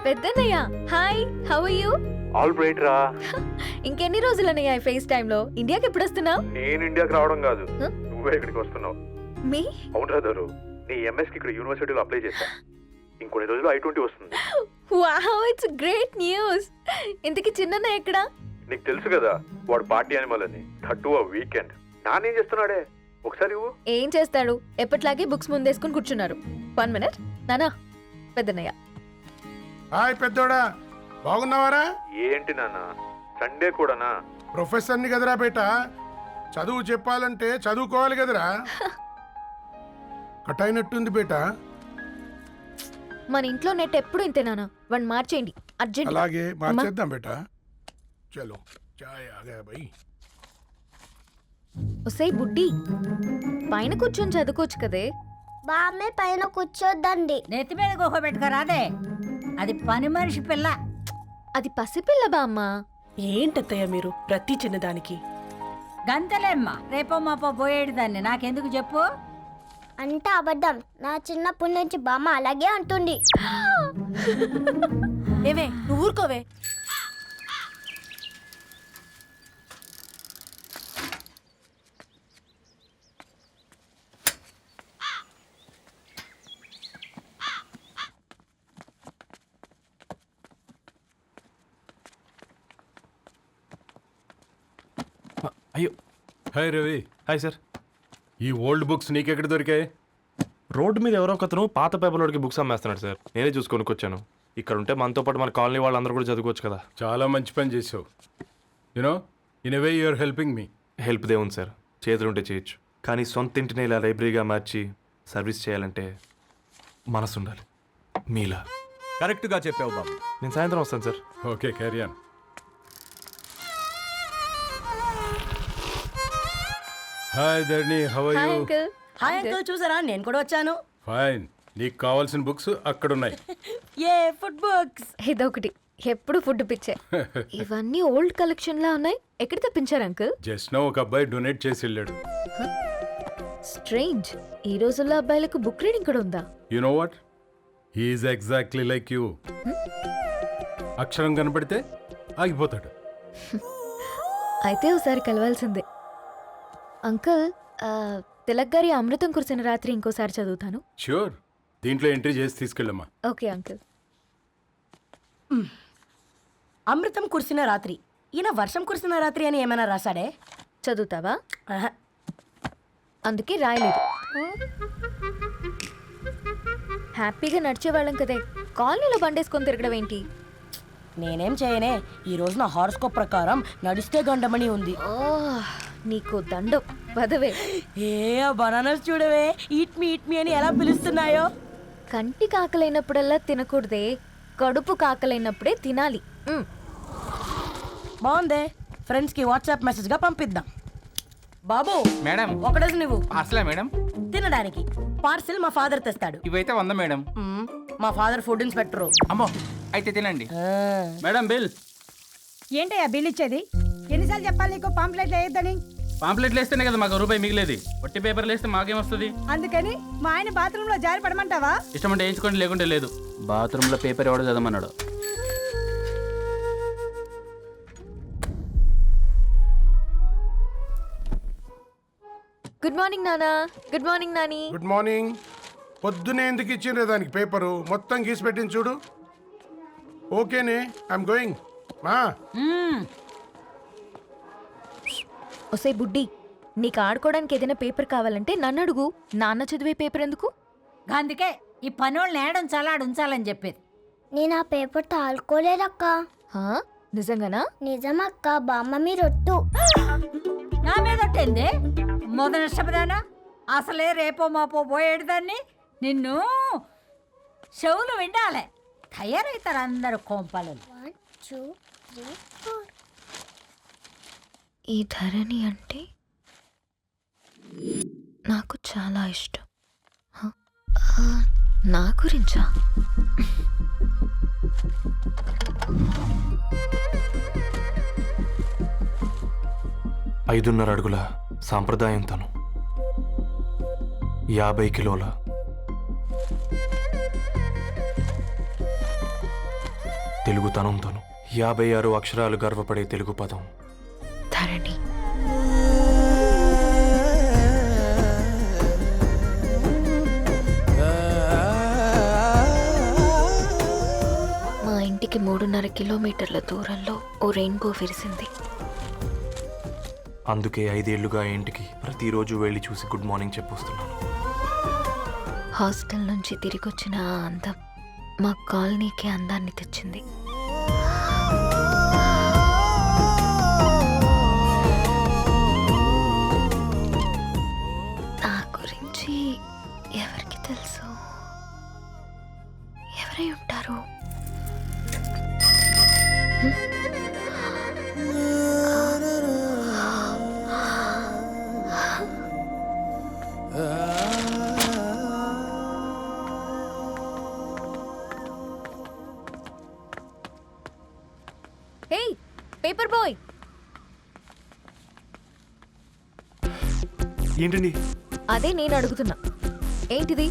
Peddannayya hi how are you? All right రా. ఇంకెన్ని రోజులన్నయ్య ఈ ఫేస్ టైమ్ లో? ఇండియాకి ఎప్పుడు వస్తున్నావు? నేను ఇండియాకి రావడం కాదు, Huh? నువ్వే ఇక్కడికి వస్తున్నావు. మీ అవునరా దరు, నీ ఎంఎస్ కి ఇక్కడ యూనివర్సిటీలో అప్లై చేశా. ఇంకొన్ని రోజులు I-20 వస్తుంది. Wow it's great news. ఇంతకి చిన్నన్నయ్య ఎక్కడ? నీకు తెలుసు కదా వాడు పార్టీ అనిమల్ అని, థర్టూ ఆ వీకెండ్. నానేం చేస్తున్నాడే ఒకసారి ఇవ్వు. ఏం చేస్తాడు, ఎప్పట్లాగే బుక్స్ ముందేసుకుని కూర్చున్నారు. 1 మినిట్ నానా. పెద్దన్నయ్య హాయ్ పెద్దోడా, బాగున్నావారా? ఏంటి నాన్న సండే కూడానా? ప్రొఫెసర్ని కదరా బేటా, చదువు చెప్పాలంటే చదువుకోవాలి కదరా. కట్ అయినట్టుంది బేటా. మన ఇంట్లో నెట్ ఎప్పుడు ఇంతే నానా. 1 మార్చేయండి అర్జెంట్. అలాగే మార్చేద్దాం బేటా. చలో చాయ్ ఆగా భయ్. ఒసేయ్ బుడ్డి, పైన కూర్చొని చదువుకోవచ్చు కదే. బామ్మే పైన కూర్చోద్దండి. నెత్తి మీద గుహ పెట్టుకోరాదే, అది పని మనిషి పిల్ల. అది పసిపిల్ల బామ్మ. ఏంటత్తయ్య మీరు ప్రతి చిన్నదానికి? గంతలేమ్మా, రేపో మాపో పోయేడు దాన్ని నాకెందుకు చెప్పు. అంటే అబద్ధం. నా చిన్నప్పటి నుంచి బామ్మ అలాగే అంటుంది. ఏవే నువ్వు ఊరుకోవే. అయ్యో హాయ్ రవి. Hi sir. ఈ ఓల్డ్ బుక్స్ నీకెక్కడ దొరికాయి? రోడ్డు మీద ఎవరో ఒకతను పాత పేపర్లోకి బుక్స్ అమ్మేస్తున్నాడు సార్. నేనే చూసుకొని వచ్చాను. ఇక్కడ ఉంటే మనతో పాటు మన కాలనీ వాళ్ళందరూ కూడా చదువుకోవచ్చు కదా. చాలా మంచి పని చేసావు. You know in a way you are helping me. Help దేవుంది సార్, చేతులుంటే చేయొచ్చు. కానీ సొంత ఇంటిని ఇలా లైబ్రరీగా మార్చి సర్వీస్ చేయాలంటే మనసు ఉండాలి. మీలా. కరెక్ట్గా చెప్పావు బాబు. నేను సాయంత్రం వస్తాను sir. Okay carry on. Hi Dharni, how are hi you? Uncle. Hi uncle, చూసారా నేను కూడా వచ్చాను. ఫైన్. నీకు కావాల్సిన బుక్స్ అక్కడ ఉన్నాయి. ఏ ఫుడ్ బుక్స్? ఇదొకటి, ఎప్పుడు ఫుడ్ పిచ్చే. ఇవన్నీ ఓల్డ్ కలెక్షన్ లా ఉన్నాయి. ఎక్కడ తెప్పించారు అంకుల్? జస్ట్ నో ఒక అబ్బాయి డొనేట్ చేసి వెళ్ళాడు. స్ట్రేంజ్, ఈ రోజుల్లో అబ్బాయిలకు బుక్ రీడింగ్ కూడా ఉందా? You know what, he's exactly like you. అక్షరం కనపడితే ఆగిపోతాడు. అయితే ఒకసారి కలవాల్సిందే. అంకుల్, తిలక్ గారి అమృతం కురిసిన రాత్రి ఇంకోసారి చదువుతాను. ష్యూర్, దీంట్లో ఎంట్రీ చేసి తీసుకెళ్ళమ్మా. Okay uncle. అమృతం కురిసిన రాత్రి. ఈయన వర్షం కురిసిన రాత్రి అని ఏమైనా రాశాడే? చదువుతావా? ఆహా. అందుకే రాయలేదు. హ్యాపీగా నడిచేవాళ్ళం కదే, కాలనీలో బండేసుకొని తిరగడం ఏంటి? నేనేం చేయనే, ఈ రోజు నా హారోస్కోప్ ప్రకారం నడిస్తే గండమణి ఉంది. ఓ, నీకు దండం పదవే. ఏ బనానాస్ చూడవే, ఈట్ మీ అని ఎలా పిలుస్తున్నాయో. కంటి కాకలైనప్పుడల్లా తినకూడదే, కడుపు కాకలైనప్పుడే తినాలి. బాగుందే, ఫ్రెండ్స్ కి వాట్సాప్ మెసేజ్ గా పంపిద్దాం. బాబు మేడం, ఒకటేసి నువ్వు అసలే మేడం తినడానికి పార్సిల్ మా ఫాదర్ తెస్తాడు. ఇవైతే 100 మేడం. మా ఫాదర్ ఫుడ్ ఇన్స్పెక్టర్. అమ్మో, అయితే తినండి మేడం. బిల్ ఏంటయ్యా బిల్ ఇచ్చేది? ఎన్నిసార్లు చెప్పాలి నీకు పాంప్లెట్ వేయొద్దని? పాంప్లెట్లు వేస్తేనే కదా మాకు రూపాయి మిగిలేది. ఒట్టి పేపర్లు వేస్తే మాకేమొస్తుంది? అందుకని మా ఆయన బాత్రూమ్ లో జారి పడమంటావా? ఇష్టం అంటే వేయించుకోండి, లేకుంటే లేదు. బాత్రూంలో పేపర్ ఎవడో చదవమన్నాడు. గుడ్ మార్నింగ్ నానా. Good morning Nani. Good morning. పొద్దునే ఎందుకు ఇచ్చిండ్రే దానికి పేపరు? మొత్తం గీసి పెట్టింది చూడు. ఓకేనే, ఐఎమ్ గోయింగ్. మా ఒసే బుడ్డి, నీకు ఆడుకోవడానికి ఏదైనా పేపర్ కావాలంటే నన్ను అడుగు. నాన్న చదివే పేపర్ ఎందుకు? అందుకే ఈ పనోళ్ళని ఏడుంచాలా ఉంచాలని చెప్పేది. నేను ఆ పేపర్ తాలుకోలేదక్క. హా, నిజంగానా? నిజమక్క, బామ్మ మీరొట్టు. నా మీద ఒట్టేంది మొదటి నష్టపదానా? అసలే రేపో మాపో పోయేడు దాన్ని. నిన్ను చెవులు వినాలే, తయారవుతారు అందరు కోంపాలు. 1 2 3 4. ఈ ధరణి అంటే నాకు చాలా ఇష్టం. హ? నా గురించా? ఐదున్నర అడుగుల సాంప్రదాయం తను, 50 కిలోల తెలుగుతనంతోను 56 అక్షరాలు గర్వపడే తెలుగు పదం ధరణి. మా ఇంటికి 3.5 కిలోమీటర్ల దూరంలో ఓ రెయిన్బో విరిసింది. అందుకే 5 ఏళ్లుగా ఇంటికి ప్రతిరోజు వెళ్ళి చూసి గుడ్ మార్నింగ్ చెప్పొస్తున్నాను. హాస్టల్ నుంచి తిరిగొచ్చిన ఆ అందం మా కాలనీకి అందాన్ని తెచ్చింది. నా గురించి ఎవరికి తెలుసు? ఎవరై ఉంటారు? హే పేపర్ బాయ్, ఏంటండి? అదే నేను అడుగుతున్నా, ఏంటిది?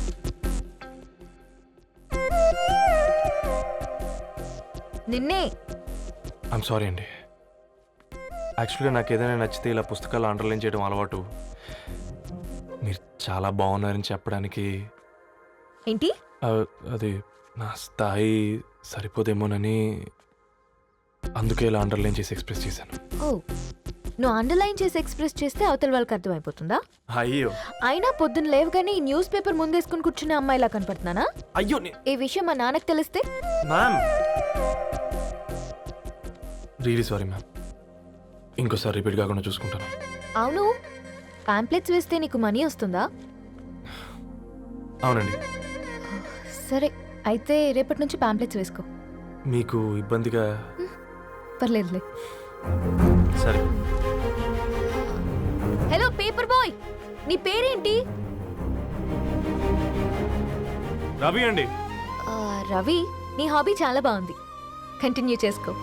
నిన్నే. ఐమ్ సారీ అండి. యాక్చువల్గా నాకు ఏదైనా నచ్చితే ఇలా పుస్తకాలు అండర్లైన్ చేయడం అలవాటు. మీరు చాలా బాగున్నారని చెప్పడానికి ఏంటి? అది నా స్థాయి సరిపోదేమోనని అందుకే ఇలా అండర్లైన్ చేసి ఎక్స్ప్రెస్ చేశాను. ఓ, నువ్వు అండర్లైన్ చేసి ఎక్స్ప్రెస్ చేస్తే అవతల వాళ్ళకి అర్థమైపోతుందా? అయ్యో అయినా పొద్దున్న లేవగానే ఈ న్యూస్ పేపర్ ముందేసుకుని కూర్చునే అమ్మాయిలా కనపడుతున్నానా? అయ్యో ఈ విషయం మా నాన్నకు తెలిస్తే? Ma'am really sorry ma'am. ఇంకోసారి రిపీట్ కాకుండా చూసుకుంటాను. అవును, పాంప్లెట్స్ వేస్తే నీకు మనీ వస్తుందా? అవునండి. సరే, అయితే రేపటి నుంచి పాంప్లెట్స్ వేసుకో. మీకు ఇబ్బందిగా? పర్లేదులే. సరే. హలో పేపర్ బాయ్, నీ పేరేంటి? రవి అండి. రవి, నీ హాబీ చాలా బాగుంది, కంటిన్యూ చేసుకో.